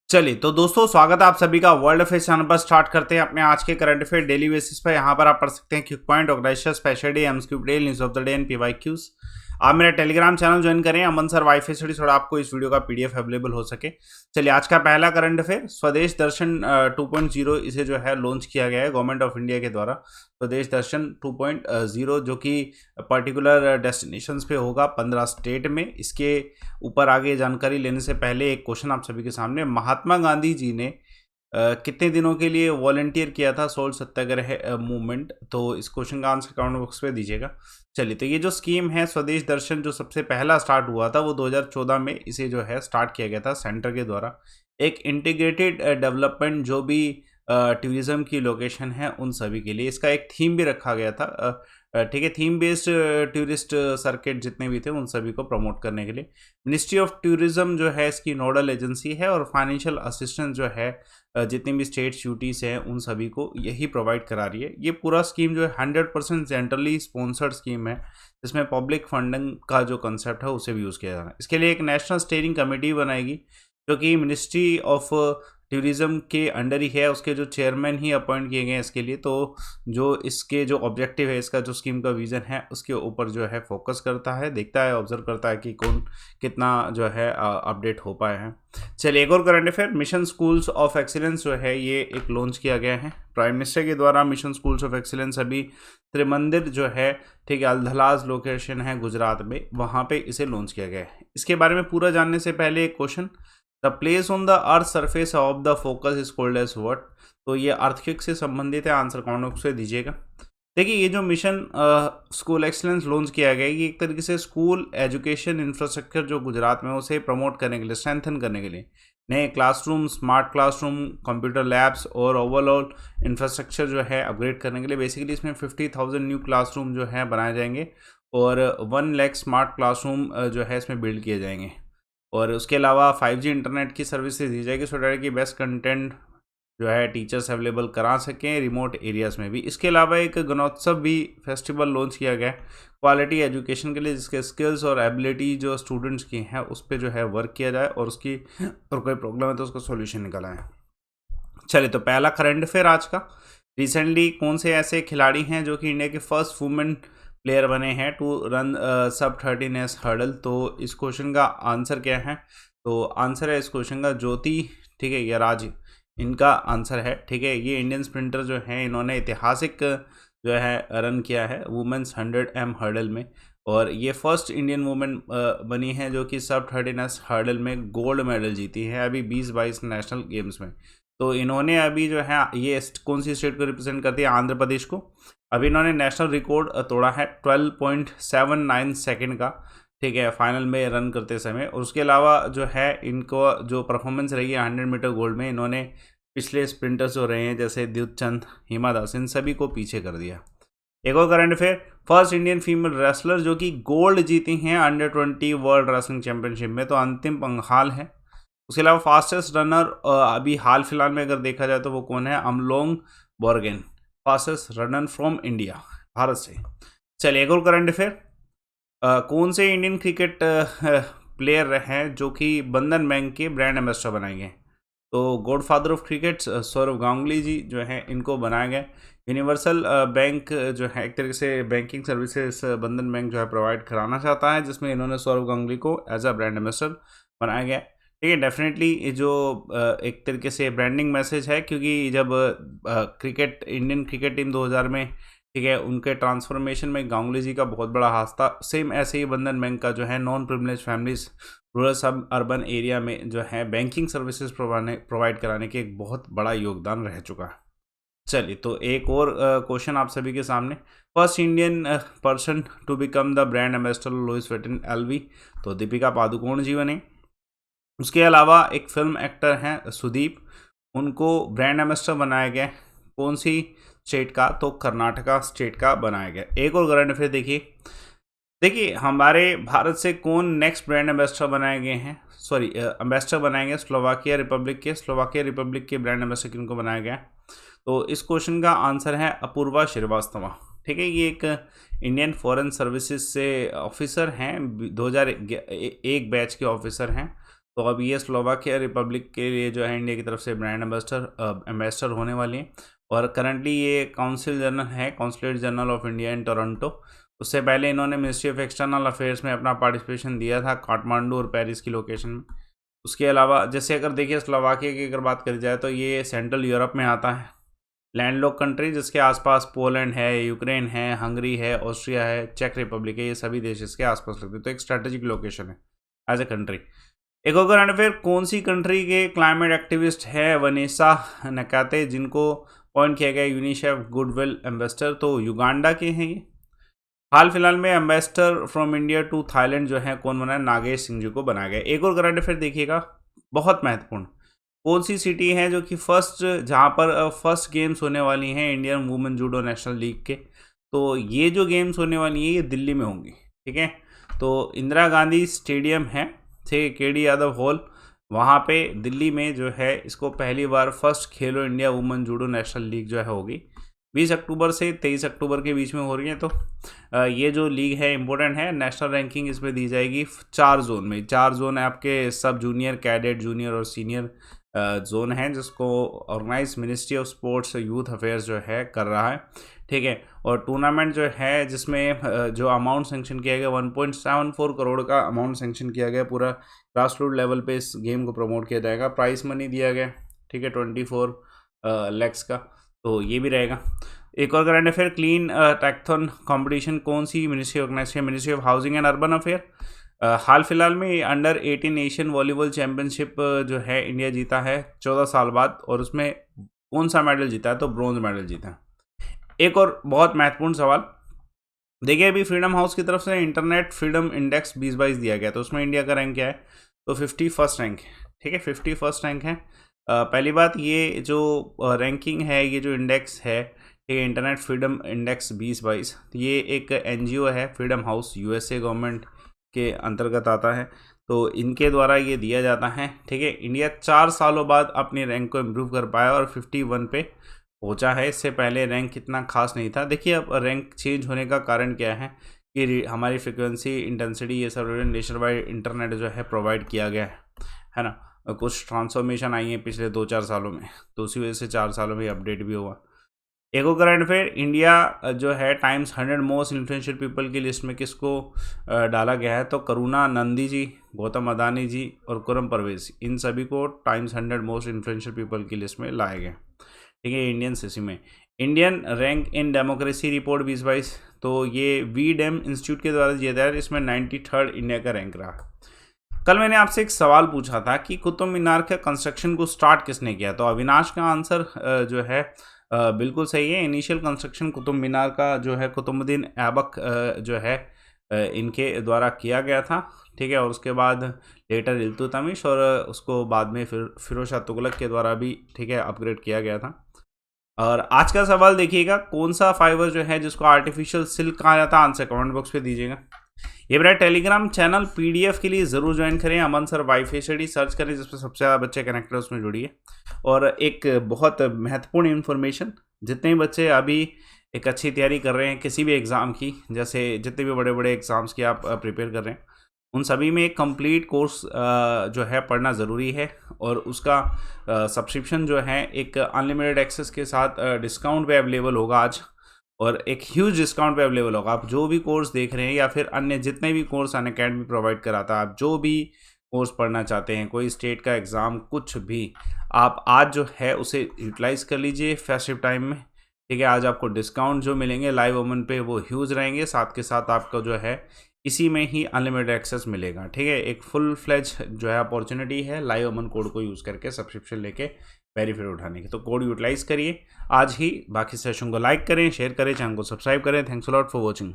चलिए तो दोस्तों स्वागत है आप सभी का वर्ल्ड अफेयर्स चैनल पर। स्टार्ट करते हैं अपने आज के करंट अफेयर डेली बेसिस पर। यहाँ पर आप पढ़ सकते हैं quick point, organisation, special day, MSQ day, news of the day and PYQs. आप मेरा टेलीग्राम चैनल ज्वाइन करें अमन सर वाईफाई स्टडी, थोड़ा आपको इस वीडियो का पीडीएफ अवेलेबल हो सके। चलिए आज का पहला करंट अफेयर, स्वदेश दर्शन 2.0 इसे जो है लॉन्च किया गया है गवर्नमेंट ऑफ इंडिया के द्वारा। स्वदेश दर्शन 2.0 जो कि पर्टिकुलर डेस्टिनेशंस पे होगा 15 स्टेट में। इसके ऊपर आगे जानकारी लेने से पहले एक क्वेश्चन आप सभी के सामने, महात्मा गांधी जी ने कितने दिनों के लिए वॉलंटियर किया था सोल सत्याग्रह मूवमेंट? तो इस क्वेश्चन का आंसर कमेंट बॉक्स में दीजिएगा। चलिए तो ये जो स्कीम है स्वदेश दर्शन जो सबसे पहला स्टार्ट हुआ था वो 2014 में इसे जो है स्टार्ट किया गया था सेंटर के द्वारा। एक इंटीग्रेटेड डेवलपमेंट जो भी टूरिज्म की लोकेशन है उन सभी के लिए। इसका एक थीम भी रखा गया था, ठीक है, थीम बेस्ड टूरिस्ट सर्किट जितने भी थे उन सभी को प्रमोट करने के लिए। मिनिस्ट्री ऑफ टूरिज्म जो है इसकी नोडल एजेंसी है और फाइनेंशियल असिस्टेंस जो है जितनी भी स्टेट ड्यूटीज़ हैं उन सभी को यही प्रोवाइड करा रही है। ये पूरा स्कीम जो है 100% सेंट्रली स्पॉन्सर्ड स्कीम है, जिसमें पब्लिक फंडिंग का जो कंसेप्ट है उसे भी यूज़ किया जाना है। इसके लिए एक नेशनल स्टीयरिंग कमेटी बनाएगी जो कि मिनिस्ट्री ऑफ टूरिज्म के अंडर ही है, उसके जो चेयरमैन ही अपॉइंट किए गए हैं इसके लिए। तो जो इसके जो ऑब्जेक्टिव है, इसका जो स्कीम का विजन है उसके ऊपर जो है फोकस करता है, देखता है, ऑब्जर्व करता है कि कौन कितना जो है अपडेट हो पाए हैं। चलिए एक और current affair, mission schools of excellence जो है ये एक लॉन्च किया गया है प्राइम मिनिस्टर के द्वारा। मिशन स्कूल्स ऑफ एक्सीलेंस अभी त्रिमंदिर जो है, ठीक है, अल्धलाज लोकेशन है गुजरात में, वहाँ पे इसे लॉन्च किया गया है। इसके बारे में पूरा जानने से पहले एक question, the place on the earth surface of the focus is called as what? तो ये अर्थक्वेक से संबंधित है, आंसर कमेंट बॉक्स में दीजिएगा। देखिए ये जो मिशन स्कूल एक्सीलेंस लॉन्च किया गया है ये एक तरीके से स्कूल एजुकेशन इंफ्रास्ट्रक्चर जो गुजरात में उसे प्रमोट करने के लिए, स्ट्रेंथन करने के लिए, नए classroom, smart classroom, computer labs और ओवरऑल इंफ्रास्ट्रक्चर जो है अपग्रेड करने के लिए। बेसिकली इसमें 50,000 न्यू क्लासरूम जो है बनाए जाएंगे और 1 लाख स्मार्ट क्लासरूम जो है इसमें बिल्ड किए जाएंगे। और उसके अलावा 5G इंटरनेट की सर्विसेज दी जाएगी सो डैट कि बेस्ट कंटेंट जो है टीचर्स अवेलेबल करा सकें रिमोट एरियाज़ में भी। इसके अलावा एक गणोत्सव भी फेस्टिवल लॉन्च किया गया है क्वालिटी एजुकेशन के लिए, जिसके स्किल्स और एबिलिटी जो स्टूडेंट्स की हैं उस पर जो है वर्क किया जाए और उसकी और कोई प्रॉब्लम है तो उसका सोल्यूशन निकाला है। चलिए तो पहला करंट अफेयर आज का, रिसेंटली कौन से ऐसे खिलाड़ी हैं जो कि इंडिया के फर्स्ट वुमेन प्लेयर बने हैं टू रन sub-13 हर्डल? तो इस क्वेश्चन का आंसर क्या है? तो आंसर है इस क्वेश्चन का ज्योति, ठीक है, यराज इनका आंसर है। ठीक है, ये इंडियन स्प्रिंटर जो हैं इन्होंने ऐतिहासिक जो है रन किया है वुमेन्स 100m हर्डल में, और ये फर्स्ट इंडियन वुमेन बनी है जो कि sub-13 हर्डल में गोल्ड मेडल जीती है अभी 2022 नेशनल गेम्स में। तो इन्होंने अभी जो है ये कौन सी स्टेट को रिप्रेजेंट करती है? आंध्र प्रदेश को। अभी इन्होंने नेशनल रिकॉर्ड तोड़ा है 12.79 सेकंड का, ठीक है, फाइनल में रन करते समय। और उसके अलावा जो है इनको जो परफॉर्मेंस रही है 100 मीटर गोल्ड में, इन्होंने पिछले स्प्रिंटर्स जो रहे हैं जैसे द्युत चंद, हिमा दास, इन सभी को पीछे कर दिया। एक और current affair, first Indian female wrestler जो कि गोल्ड जीती हैं अंडर 20 वर्ल्ड रेसलिंग चैंपियनशिप में, तो अंतिम पंघाल है। उसके अलावा फास्टेस्ट रनर अभी हाल फिलहाल में अगर देखा जाए तो वो कौन है? Amlan Borgohain, fastest runner from India, Bharat से। चलिए एक और करंट अफेयर, कौन से इंडियन क्रिकेट प्लेयर हैं जो कि बंधन बैंक के ब्रांड एम्बेसडर बनाए गए? तो godfather of cricket Sourav Ganguly ji जो हैं इनको बनाया गया। यूनिवर्सल बैंक जो है एक तरीके से बैंकिंग सर्विसेज बंधन बैंक जो है प्रोवाइड कराना चाहता है, जिसमें इन्होंने सौरव गांगुली को एज अ ब्रांड एम्बेसडर बनाया गया। ठीक है, डेफिनेटली जो एक तरीके से ब्रांडिंग मैसेज है, क्योंकि जब क्रिकेट इंडियन क्रिकेट टीम 2000 में, ठीक है, उनके ट्रांसफॉर्मेशन में गांगुली जी का बहुत बड़ा हाथ था। सेम ऐसे ही बंधन बैंक का जो है नॉन प्रिविलेज फैमिलीज रूरल सब अर्बन एरिया में जो है बैंकिंग सर्विसेज प्रोवाइड कराने के एक बहुत बड़ा योगदान रह चुका है। चलिए तो एक और क्वेश्चन आप सभी के सामने, first Indian person to become the brand ambassador Louis Vuitton LV, तो दीपिका पादुकोण जी बने। उसके अलावा एक फिल्म एक्टर हैं सुदीप, उनको ब्रांड एम्बेसडर बनाया गया, कौन सी स्टेट का? तो कर्नाटका स्टेट का बनाया गया। एक और करंट अफेयर देखिए हमारे भारत से कौन नेक्स्ट ब्रांड एम्बेसडर बनाए गए हैं, सॉरी एम्बेसडर बनाए गए स्लोवाकिया रिपब्लिक के ब्रांड एम्बेसडर किनको बनाया गया? तो इस क्वेश्चन का आंसर है अपूर्वा श्रीवास्तवा। ठीक है, ये एक इंडियन फॉरेन सर्विसेज से ऑफिसर हैं, 2001 बैच के ऑफिसर हैं। तो अब ये स्लोवाकिया रिपब्लिक के लिए जो है इंडिया की तरफ से ब्रांड एम्बेसडर होने वाली हैं। और करंटली ये काउंसिल जनरल है, consulate general of India in Toronto. उससे पहले इन्होंने मिनिस्ट्री ऑफ एक्सटर्नल अफेयर्स में अपना पार्टिसिपेशन दिया था, काठमांडू और पेरिस की लोकेशन में। उसके अलावा जैसे अगर देखिए स्लोवाकिया की अगर बात करी जाए तो ये सेंट्रल यूरोप में आता है, लैंडलॉक कंट्री, जिसके आसपास पोलैंड है, यूक्रेन है, हंगरी है, ऑस्ट्रिया है, चेक रिपब्लिक है, ये सभी देश इसके आसपास लगते हैं। तो एक स्ट्रेटेजिक लोकेशन है एज ए कंट्री। एक और करंट अफेयर, कौन सी कंट्री के क्लाइमेट एक्टिविस्ट है वनेसा नकाते, जिनको अपॉइंट किया गया यूनिसेफ गुडविल एम्बेसडर? तो युगांडा के हैं ये। हाल फिलहाल में ambassador from India to Thailand जो है कौन बना है? नागेश सिंह जी को बनाया गया। एक और करंट अफेयर देखिएगा, बहुत महत्वपूर्ण, कौन सी सिटी है जो कि जहाँ पर फर्स्ट गेम्स होने वाली हैं Indian women judo national league के? तो ये जो गेम्स होने वाली है ये दिल्ली में होंगी, ठीक है। तो इंदिरा गांधी स्टेडियम है, ठीक, केडी यादव हॉल, वहाँ पे दिल्ली में जो है इसको पहली बार फर्स्ट खेलो India women judo national league जो है होगी। 20 अक्टूबर से 23 अक्टूबर के बीच में हो रही है। तो ये जो लीग है इम्पोर्टेंट है। नेशनल रैंकिंग इसमें दी जाएगी 4 जोन में। 4 जोन है आपके सब जूनियर, कैडेट, जूनियर और सीनियर जोन है, जिसको organise ministry of sports youth affairs जो है कर रहा है, ठीक है। और टूर्नामेंट जो है जिसमें जो अमाउंट सेंक्शन किया गया 1.74 करोड़ का अमाउंट सेंक्शन किया गया, पूरा ग्रास रूट लेवल पे इस गेम को प्रमोट किया जाएगा। प्राइस मनी दिया गया, ठीक है, 24 लैक्स का, तो ये भी रहेगा। एक और current affair, clean techathon competition कौन सी मिनिस्ट्री ऑर्गेनाइज है? Ministry of housing and urban affair. हाल फिलहाल में अंडर 18 एशियन वॉलीबॉल चैंपियनशिप जो है इंडिया जीता है 14 साल बाद, और उसमें कौन सा मेडल जीता है? तो ब्रॉन्ज मेडल जीता है। एक और बहुत महत्वपूर्ण सवाल देखिए, अभी फ्रीडम हाउस की तरफ से इंटरनेट फ्रीडम इंडेक्स 2022 दिया गया, तो उसमें इंडिया का रैंक क्या है? तो 51st रैंक है, ठीक है, 51st रैंक है। पहली बात, ये जो रैंकिंग है, ये जो इंडेक्स है, ये इंटरनेट फ्रीडम इंडेक्स 2022, ये एक NGO है, फ्रीडम हाउस, USA गवर्नमेंट के अंतर्गत आता है, तो इनके द्वारा ये दिया जाता है, ठीक है। इंडिया 4 सालों बाद अपनी रैंक को इम्प्रूव कर पाया और 51 पे पहुंचा है। इससे पहले रैंक इतना खास नहीं था। देखिए अब रैंक चेंज होने का कारण क्या है कि हमारी फ्रिक्वेंसी, इंटेंसिटी, ये सब नेशन वाइड इंटरनेट जो है प्रोवाइड किया गया है ना। कुछ ट्रांसफॉर्मेशन आई है पिछले 2-4 सालों में, तो उसी वजह से 4 सालों में अपडेट भी हुआ। एक और करंट अफेयर, इंडिया जो है टाइम्स 100 मोस्ट इन्फ्लुएंशियल पीपल की लिस्ट में किसको डाला गया है? तो करुणा नंदी जी, गौतम अदानी जी और खुर्रम परवेज, इन सभी को टाइम्स 100 मोस्ट इन्फ्लुएंशियल पीपल की लिस्ट में लाया गया, ठीक है, इंडियन सिसी में। Indian rank in democracy report 2022, तो ये वीडेम इंस्टीट्यूट के द्वारा दिया जाए, इसमें 93rd इंडिया का रैंक रहा। कल मैंने आपसे एक सवाल पूछा था कि कुतुब मीनार के कंस्ट्रक्शन को स्टार्ट किसने किया? तो अविनाश का आंसर जो है बिल्कुल सही है। इनिशियल कंस्ट्रक्शन कुतुब मीनार का जो है कुतुबुद्दीन ऐबक जो है इनके द्वारा किया गया था, ठीक है। और उसके बाद लेटर इल्तुतमिश, और उसको बाद में फिर फिरोज शाह तुगलक के द्वारा भी, ठीक है, अपग्रेड किया गया था। और आज का सवाल देखिएगा, कौन सा फाइबर जो है जिसको आर्टिफिशियल सिल्क कहा जाता है? आंसर कमेंट बॉक्स पे दीजिएगा। ये मेरा टेलीग्राम चैनल PDF के लिए ज़रूर ज्वाइन करें। अमन सर वाईफाई स्टडी सर्च करें, जिसमें सबसे ज़्यादा बच्चे कनेक्ट है, उसमें जुड़िए। और एक बहुत महत्वपूर्ण इन्फॉर्मेशन, जितने बच्चे अभी एक अच्छी तैयारी कर रहे हैं किसी भी एग्ज़ाम की, जैसे जितने भी बड़े बड़े एग्ज़ाम्स की आप प्रिपेयर कर रहे हैं, उन सभी में एक कंप्लीट कोर्स जो है पढ़ना ज़रूरी है। और उसका सब्सक्रिप्शन जो है एक अनलिमिटेड एक्सेस के साथ डिस्काउंट पे अवेलेबल होगा आज, और एक ह्यूज डिस्काउंट पे अवेलेबल होगा। आप जो भी कोर्स देख रहे हैं या फिर अन्य जितने भी कोर्स अनअकैडमी प्रोवाइड कराता है, आप जो भी कोर्स पढ़ना चाहते हैं, कोई स्टेट का एग्ज़ाम, कुछ भी, आप आज जो है उसे यूटिलाइज़ कर लीजिए फेस्टिव टाइम में, ठीक है। आज आपको डिस्काउंट जो मिलेंगे लाइव ओमन पे वो ह्यूज रहेंगे, साथ के साथ आपको जो है इसी में ही अनलिमिटेड एक्सेस मिलेगा, ठीक है। एक फुल फ्लेज जो है अपॉर्चुनिटी है लाइव ओमन कोड को यूज़ करके सब्सक्रिप्शन लेके बेनिफिट उठाने की। तो कोड यूटिलाइज़ करिए आज ही। बाकी सेशन को लाइक करें, शेयर करें, चैनल को सब्सक्राइब करें। Thanks a lot for watching.